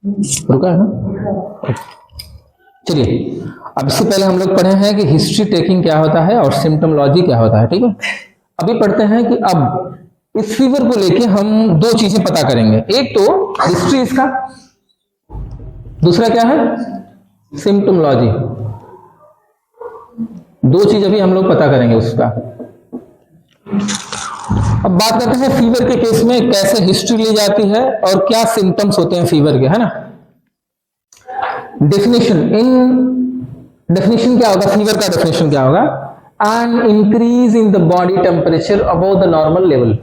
रुका है ना? चलिए, अब इससे पहले हम लोग पढ़े हैं कि हिस्ट्री टेकिंग क्या होता है और सिम्टोमोलॉजी क्या होता है, ठीक है। अभी पढ़ते हैं कि अब इस फीवर को लेके हम दो चीजें पता करेंगे, एक तो हिस्ट्री इसका, दूसरा क्या है, सिम्टोमोलॉजी। दो चीज अभी हम लोग पता करेंगे उसका। अब बात करते हैं फीवर के केस में कैसे हिस्ट्री ली जाती है और क्या सिम्टम्स होते हैं फीवर के, है ना। डेफिनेशन क्या होगा, फीवर का डेफिनेशन क्या होगा, an increase in the body temperature above the normal level.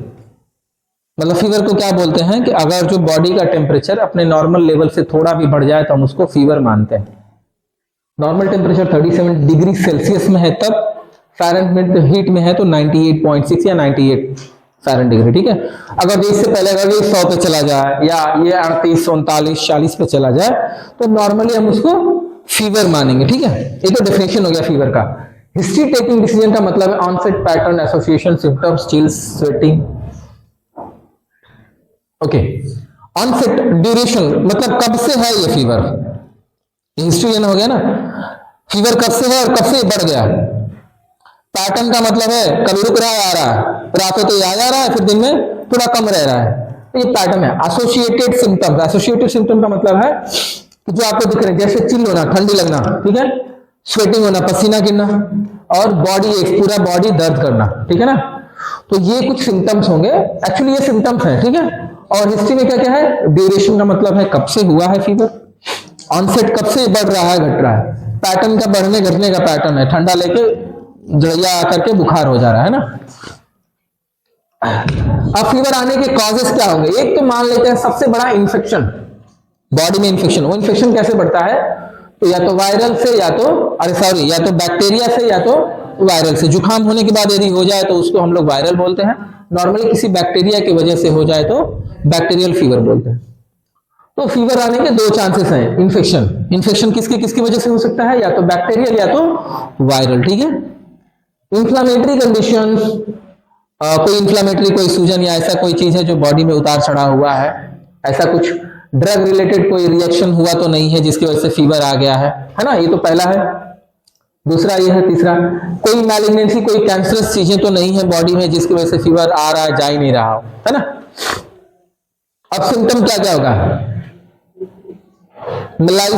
मतलब फीवर को क्या बोलते हैं कि अगर जो बॉडी का टेम्परेचर अपने नॉर्मल लेवल से थोड़ा भी बढ़ जाए तो हम उसको फीवर मानते हैं। नॉर्मल टेम्परेचर 37 डिग्री सेल्सियस में है तब, फ़ारेनहाइट हीट में है तो 98.6 या 98 फ़ारेनहाइट, ठीक है। अगर इससे पहले अगर ये 100 पे चला जाए या ये 38, 39, 40 पे चला जाए तो नॉर्मली हम उसको फीवर मानेंगे, ठीक है। ये तो डेफिनेशन हो गया फीवर का। हिस्ट्री टेकिंग डिसीजन का मतलब है onset, pattern, association, symptoms, chills, sweating. Okay, onset, duration, मतलब कब से है ये फीवर, हिस्ट्री हो गया ना। फीवर कब से है और कब से बढ़ गया। पैटर्न का मतलब है कभी रुक रहा है, आ रहा है, रातों तो याद आ रहा है, फिर दिन में थोड़ा कम रह रहा है, तो ये पैटर्न है। एसोसिएटेड सिम्टम्स, एसोसिएटेड सिम्टम का मतलब है कि जो आपको दिख रहे हैं, जैसे चिल होना, ठंडी लगना, ठीक है, स्वेटिंग होना, पसीना गिरना, और बॉडी एक पूरा बॉडी दर्द करना, ठीक है ना। तो ये कुछ सिम्टम्स होंगे, एक्चुअली ये सिम्टम्स हैं, ठीक है। और हिस्ट्री में क्या क्या है, ड्यूरेशन का मतलब है कब से हुआ है फीवर, ऑनसेट कब से बढ़ रहा है, घट रहा है, पैटर्न का बढ़ने घटने का पैटर्न है, ठंडा लेके जड़िया आकर के बुखार हो जा रहा है ना। अब फीवर आने के कॉजेस क्या होंगे, एक तो मान लेते हैं सबसे बड़ा इन्फेक्शन, बॉडी में इन्फेक्शन। वो इन्फेक्शन कैसे बढ़ता है, तो या तो वायरल से, या तो बैक्टीरिया से, या तो वायरल से। जुकाम होने के बाद यदि हो जाए तो उसको हम लोग वायरल बोलते हैं, नॉर्मली किसी बैक्टीरिया की वजह से हो जाए तो बैक्टीरियल फीवर बोलते हैं। तो फीवर आने के दो चांसेस हैं, इन्फेक्शन किसकी किसकी वजह से हो सकता है, या तो बैक्टीरियल या तो वायरल, ठीक है। इंफ्लामेटरी कंडीशंस, कोई इंफ्लामेटरी, कोई सूजन या ऐसा कोई चीज है जो बॉडी में उतार चढ़ा हुआ है, ऐसा कुछ ड्रग रिलेटेड कोई रिएक्शन हुआ तो नहीं है जिसकी वजह से फीवर आ गया है ना, ये तो पहला है। दूसरा ये है, तीसरा कोई मैलिग्नेंसी, कोई कैंसरस चीजें तो नहीं है बॉडी में जिसकी वजह से फीवर आ रहा है, जा ही नहीं रहा हो, है ना। अब सिम्टम क्या क्या होगा, malaise,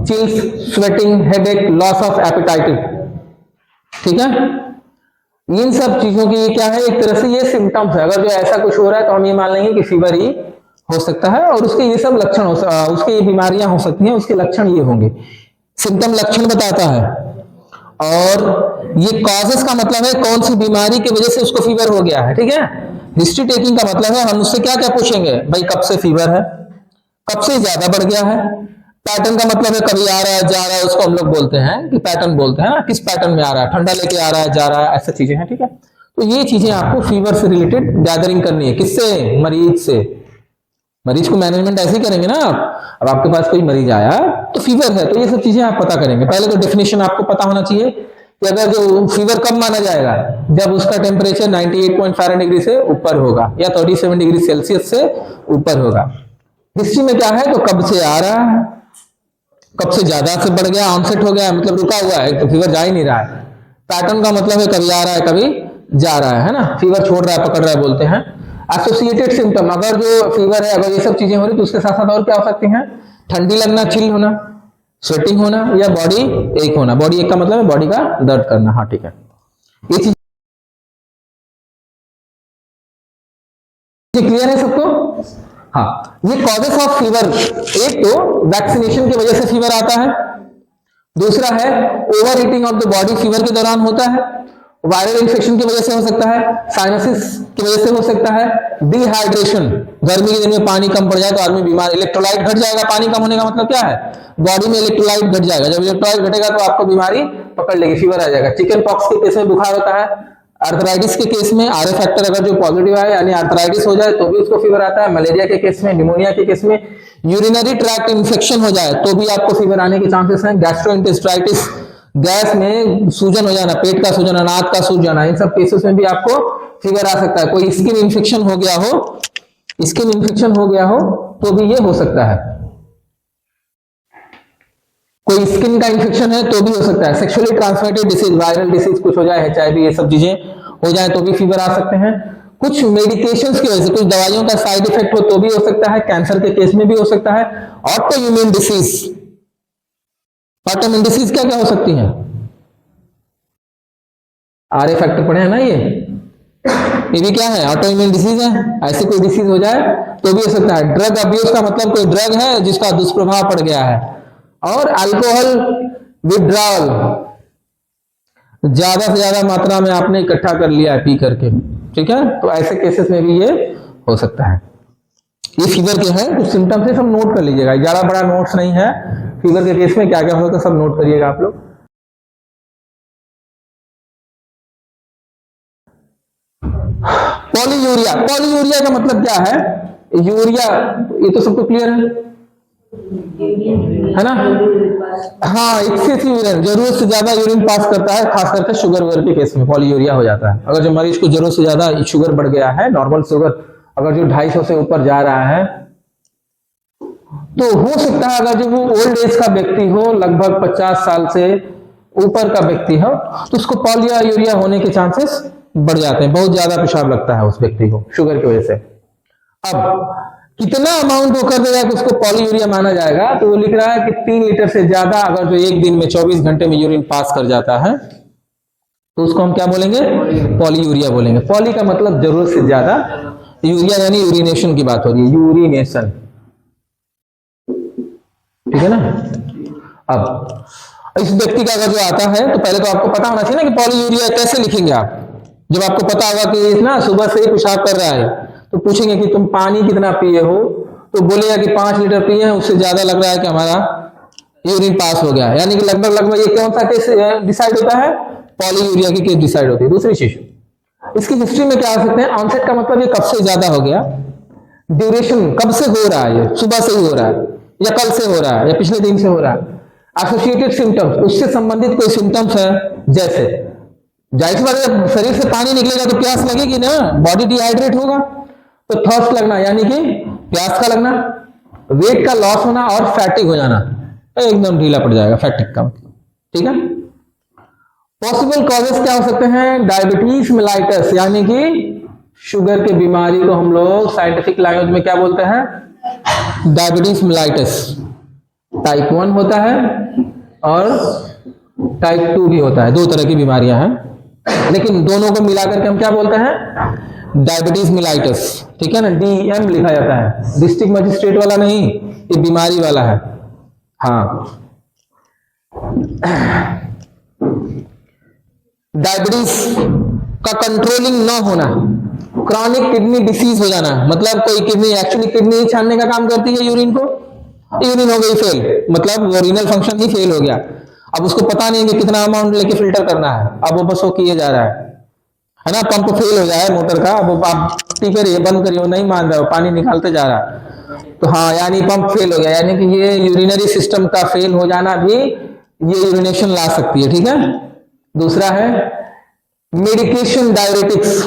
chills, sweating, headache, loss of appetite, ठीक है। इन सब चीजों की क्या है, एक तरह से ये सिम्टम्स है। अगर जो ऐसा कुछ हो रहा है तो हम ये मान लेंगे कि फीवर ही हो सकता है, और उसके ये सब लक्षण उसकी ये बीमारियां हो सकती हैं, उसके लक्षण ये होंगे। सिम्टम लक्षण बताता है, और ये कॉजेस का मतलब है कौन सी बीमारी की वजह से उसको फीवर हो गया है, ठीक है। हिस्ट्री टेकिंग का मतलब है हम उससे क्या क्या पूछेंगे, भाई कब से फीवर है, कब से ज्यादा बढ़ गया है। पैटर्न का मतलब है कभी आ रहा है, जा रहा है, उसको हम लोग बोलते हैं कि पैटर्न बोलते हैं ना, किस पैटर्न में आ रहा है, ठंडा लेके आ रहा है, जा रहा है, ऐसा चीजें हैं, ठीक है। तो ये चीजें आपको फीवर से रिलेटेड गैदरिंग करनी है, किससे, मरीज से। मरीज को मैनेजमेंट ऐसे ही करेंगे ना आप। अब आपके पास कोई मरीज आया तो फीवर है, तो ये सब चीजें आप पता करेंगे। पहले तो डेफिनेशन आपको पता होना चाहिए कि अगर जो फीवर कब माना जाएगा, जब उसका टेम्परेचर 98.5 डिग्री से ऊपर होगा या 37 डिग्री सेल्सियस से ऊपर होगा। हिस्ट्री में क्या है, तो कब से आ रहा है, कब से ज्यादा से बढ़ गया, ऑनसेट हो गया, मतलब रुका हुआ है, तो फीवर जा ही नहीं रहा है। पैटर्न का मतलब है कभी आ रहा है, कभी जा रहा है ना, फीवर छोड़ रहा है, पकड़ रहा है, बोलते हैं। एसोसिएटेड सिम्टम, अगर जो फीवर है, अगर ये सब चीजें हो रही तो उसके साथ साथ और क्या हो सकती हैं, ठंडी लगना, चिल होना, स्वेटिंग होना, या बॉडी एक होना। बॉडी एक का मतलब है बॉडी का दर्द करना, हाँ ठीक है। ये चीज क्लियर है सबको, हाँ। ये कॉजेस ऑफ फीवर, एक तो वैक्सीनेशन की वजह से फीवर आता है, दूसरा है over eating of the body fever के दौरान होता है, वायरल इन्फेक्शन की वजह से हो सकता है, साइनसिस की वजह से हो सकता है, डिहाइड्रेशन, गर्मी के दिन में पानी कम पड़ जाए तो आदमी बीमार, इलेक्ट्रोलाइट घट जाएगा। पानी कम होने का मतलब क्या है, बॉडी में इलेक्ट्रोलाइट घट जाएगा, जब इलेक्ट्रोलाइट घटेगा तो आपको बीमारी पकड़ लेगी, फीवर आ जाएगा। चिकन पॉक्स के केस में बुखार होता है, आर्थराइटिस के केस में आरए फैक्टर अगर जो पॉजिटिव है यानी आर्थराइटिस हो जाए तो भी उसको फीवर आता है। मलेरिया के केस में, निमोनिया के केस में, यूरिनरी ट्रैक्ट इन्फेक्शन हो जाए तो भी आपको फीवर आने के चांसेस हैं। गैस्ट्रोइंटेस्टाइटिस, गैस में सूजन हो जाना, पेट का सूजन, अनाथ का सूज जाना, इन सब केसेस में भी आपको फीवर आ सकता है। कोई स्किन इन्फेक्शन हो गया हो, तो भी ये हो सकता है। कोई स्किन का इन्फेक्शन है तो भी हो सकता है, sexually transmitted disease, viral disease कुछ हो जाए, HIV, ये सब चीजें हो जाए तो भी फीवर आ सकते हैं। कुछ मेडिकेशंस की वजह से, कुछ दवाइयों का साइड इफेक्ट हो तो भी हो सकता है, कैंसर के केस में भी हो सकता है। Auto immune disease, auto immune disease क्या क्या हो सकती है? RA फैक्टर पढ़े हैं ना, ये भी क्या है? ऑटो इम्यून डिसीज है। ऐसे कोई डिसीज हो जाए तो भी हो सकता है। ड्रग अब्यूज का मतलब कोई ड्रग है जिसका दुष्प्रभाव पड़ गया है। और अल्कोहल विड्रॉल, ज्यादा से ज्यादा मात्रा में आपने इकट्ठा कर लिया है पी करके, ठीक है, तो ऐसे केसेस में भी ये हो सकता है। ये फीवर के हैं कुछ सिम्टम्स है, सब नोट कर लीजिएगा, ज्यादा बड़ा नोट्स नहीं है। फीवर के केस में क्या क्या होगा सब नोट करिएगा आप लोग। पॉलीयूरिया, पॉलीयूरिया का मतलब क्या है? यूरिया, ये तो सबको क्लियर है ना? हाँ, एक्सेसिव यूरिन, जरूरत से ज्यादा यूरिन पास करता है, खास करके शुगर वगैरह के केस में पॉलीयूरिया हो जाता है। अगर जो मरीज को जरूरत से ज्यादा शुगर बढ़ गया है, नॉर्मल शुगर अगर जो 250 से ऊपर जा रहा है, तो हो सकता है अगर जो वो ओल्ड एज का व्यक्ति हो, लगभग 50 साल से ऊपर का व्यक्ति हो, तो उसको पॉलीयूरिया होने के चांसेस बढ़ जाते हैं, बहुत ज्यादा पेशाब लगता है उस व्यक्ति को शुगर की वजह से। अब कितना अमाउंट वो कर देगा कि उसको पॉलीयूरिया माना जाएगा? तो वो लिख रहा है कि 3 लीटर से ज्यादा अगर जो एक दिन में 24 घंटे में यूरिन पास कर जाता है तो उसको हम क्या बोलेंगे? पॉलीयूरिया बोलेंगे। पॉली का मतलब जरूरत से ज्यादा, यूरिया यानी यूरिनेशन की बात हो रही है, यूरिनेशन, ठीक है ना? अब इस व्यक्ति का अगर जो आता है तो पहले तो आपको पता होना चाहिए ना कि पॉलीयूरिया कैसे लिखेंगे आप। जब आपको पता होगा कि ना सुबह से ही पेशाब कर रहा है तो पूछेंगे कि तुम पानी कितना पिए हो, तो बोलेगा कि 5 लीटर पिए हैं, उससे ज्यादा लग रहा है कि हमारा यूरिन पास हो गया है, यानी कि लगभग लगभग ये कौन सा केस डिसाइड होता है? पॉलीयूरिया की केस डिसाइड होती है। दूसरी चीज, इसकी हिस्ट्री में क्या आ सकते हैं? ऑनसेट का मतलब ये कब से ज्यादा हो गया, ड्यूरेशन कब से हो रहा है, ये सुबह से ही हो रहा है या कल से हो रहा है या पिछले दिन से हो रहा है। एसोसिएटेड सिम्टम्स, उससे संबंधित कोई सिम्टम्स है, जैसे जाहिर सी बात है शरीर से पानी निकलेगा तो प्यास लगेगी ना, बॉडी डिहाइड्रेट होगा तो थर्स्ट लगना यानी कि प्यास का लगना, वेट का लॉस होना और फैटिक हो जाना, एकदम ढीला पड़ जाएगा, फैटिक का मतलब, ठीक है। पॉसिबल कॉजेस क्या हो सकते हैं? डायबिटीज मेलाइटस यानी कि शुगर की बीमारी को हम लोग साइंटिफिक लैंग्वेज में क्या बोलते हैं? Diabetes mellitus. टाइप 1 होता है और टाइप 2 भी होता है, 2 तरह की बीमारियां हैं, लेकिन दोनों को मिलाकर के हम क्या बोलते हैं? डायबिटीज मेलाइटस, ठीक है ना? DM लिखा जाता है, डिस्ट्रिक्ट मजिस्ट्रेट वाला नहीं, ये बीमारी वाला है। हाँ, डायबिटीज का कंट्रोलिंग ना होना, क्रॉनिक किडनी डिसीज हो जाना, मतलब कोई किडनी, एक्चुअली किडनी छानने का काम करती है यूरिन को, यूरिन हो गई फेल, मतलब रीनल फंक्शन ही फेल हो गया। अब उसको पता नहीं कि कितना अमाउंट लेके फिल्टर करना है, अब वो बस वो किए जा रहा है ना? पंप फेल हो जाए मोटर का, अब आप ठीक करिए, बंद करिए, नहीं मान रहा हो, पानी निकालते जा रहा है, तो हाँ, यानी पंप फेल हो गया, यानी कि ये यूरिनरी सिस्टम का फेल हो जाना भी ये यूरिनेशन ला सकती है, ठीक है। दूसरा है मेडिकेशन डायरेटिक्स।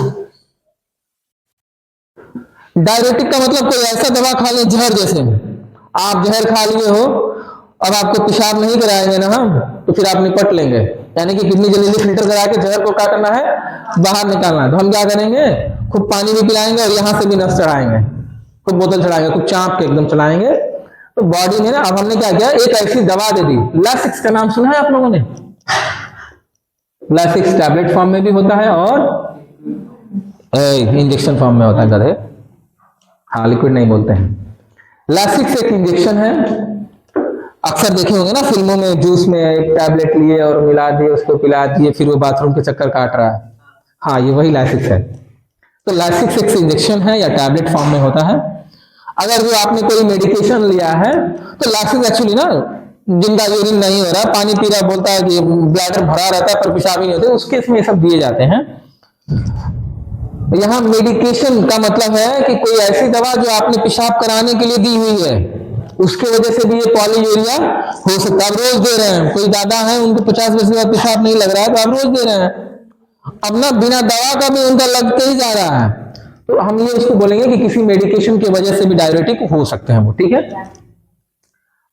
डायरेटिक का मतलब कोई ऐसा दवा खा ले, जहर जैसे, आप जहर खा लिए हो, अब आपको पेशाब नहीं कराएंगे ना हम, तो फिर आप निपट लेंगे, यानी कि किडनी जल्दी फिल्टर करा के जहर को क्या करना है? बाहर निकालना है। तो हम क्या करेंगे? खूब पानी भी पिलाएंगे और यहां से भी नस चढ़ाएंगे, खूब बोतल चढ़ाएंगे, खूब चाप के एकदम चलाएंगे, तो बॉडी में ना, अब हमने क्या किया? एक ऐसी दवा दे दी, लैसिक्स का नाम सुना है आप लोगों ने? लैसिक्स टैबलेट फॉर्म में भी होता है और इंजेक्शन फॉर्म में होता है, गधे, हाँ, लिक्विड नहीं बोलते हैं। लैसिक्स एक इंजेक्शन है, अक्सर देखे होंगे ना फिल्मों में, जूस में एक टैबलेट लिए और मिला दिए, उसको पिला दिए, फिर वो बाथरूम के चक्कर काट रहा है, हाँ, ये वही लैसिक्स है। तो लैसिक्स एक इंजेक्शन है या टैबलेट फॉर्म में होता है। अगर जो आपने कोई मेडिकेशन लिया है तो लैसिक्स एक्चुअली ना, जिनका यूरिन नहीं हो रहा, पानी पी रहा, बोलता है कि ब्लैडर भरा रहता है पर पेशाब ही नहीं होते, उसके इसमें सब दिए जाते हैं। यहां मेडिकेशन का मतलब है कि कोई ऐसी दवा जो आपने पेशाब कराने के लिए दी हुई है, उसके वजह से भी ये पॉलीयूरिया हो सकता है। आप रोज दे रहे हैं, कोई दादा है उनको 50 वर्ष के बाद पेशाब नहीं लग रहा है, तो आप रोज दे रहे हैं, अब ना बिना दवा का भी उनका लगते ही जा रहा है, तो हम ये उसको बोलेंगे कि किसी मेडिकेशन की वजह से भी डायरेटिक हो सकते हैं वो, ठीक है।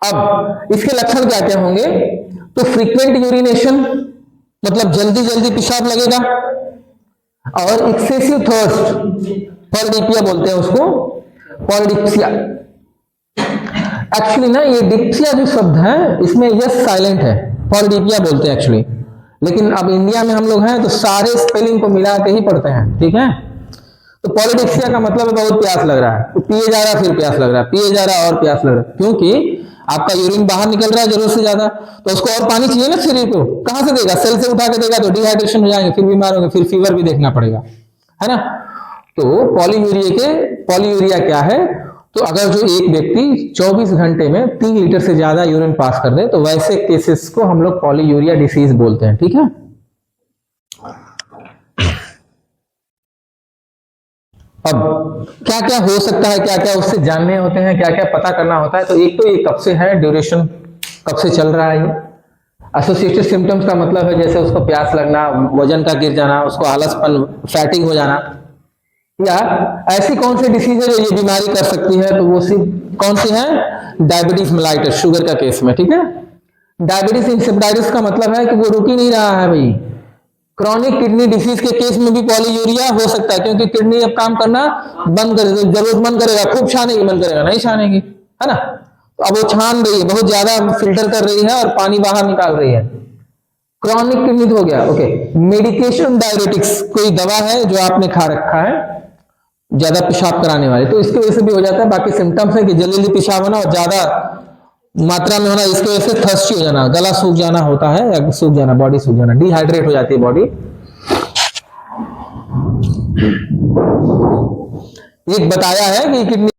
अब इसके लक्षण क्या क्या होंगे? तो फ्रीक्वेंट यूरिनेशन, मतलब जल्दी जल्दी पेशाब लगेगा, और एक्सेसिव थर्स्ट, पॉलीडिप्सिया बोलते हैं उसको, पॉलीडिप्सिया। एक्चुअली ना ये डिप्सिया जो शब्द है इसमें यस साइलेंट है, पॉलीडिप्सिया बोलते हैं एक्चुअली, लेकिन अब इंडिया में हम लोग हैं तो सारे स्पेलिंग को मिला के ही पढ़ते हैं, ठीक है। तो पॉलीडिप्सिया का मतलब है बहुत प्यास लग रहा है, तो पिए जा रहा फिर प्यास लग रहा है, पिए जा रहा और प्यास लग रहा है, क्योंकि आपका यूरिन बाहर निकल रहा है जरूरत से ज्यादा, तो उसको और पानी चाहिए ना शरीर को, कहां से देगा? सेल से उठा के देगा, तो डिहाइड्रेशन हो जाएंगे, फिर बीमार होंगे, फिर फीवर भी देखना पड़ेगा, है ना। तो पॉलीयूरिया क्या है? तो अगर जो एक व्यक्ति 24 घंटे में 3 लीटर से ज्यादा यूरिन पास कर दे, तो वैसे केसेस को हम लोग पॉलीयूरिया डिसीज बोलते हैं, ठीक है। अब क्या क्या हो सकता है, क्या क्या उससे जानने होते हैं, क्या क्या पता करना होता है? तो एक तो ये कब से है, ड्यूरेशन कब से चल रहा है ये। एसोसिएटेड सिम्टम्स का मतलब है जैसे उसको प्यास लगना, वजन का गिर जाना, उसको आलसपन, फैटिंग हो जाना, या ऐसी कौन सी डिसीज है जो ये बीमारी कर सकती है? तो वो सिर्फ कौन सी है? डायबिटीज मेलाइटस, शुगर का केस में, ठीक है। डायबिटीज इंसिपिडाइटिस का मतलब है कि वो रुक ही नहीं रहा है भाई। क्रॉनिक किडनी डिसीज के केस में भी पॉलीयूरिया हो सकता है, क्योंकि किडनी अब काम करना बंद कर देगी, जरूरत मन करेगा खूब छानेगी, मन करेगा नहीं छानेगी, है ना। तो अब वो छान रही है, बहुत ज्यादा फिल्टर कर रही है और पानी बाहर निकाल रही है, क्रॉनिक किडनी हो गया। ओके, मेडिकेशन डायरेटिक्स, कोई दवा है जो आपने खा रखा है ज्यादा पेशाब कराने वाले, तो इसकी वजह से भी हो जाता है। बाकी सिम्टम्स है कि जल्दी जल्दी पेशाब होना और ज्यादा मात्रा में होना, इसकी वजह से थर्स्टी हो जाना, गला सूख जाना होता है, या सूख जाना, बॉडी सूख जाना, डिहाइड्रेट हो जाती है बॉडी। एक बताया है कि किडनी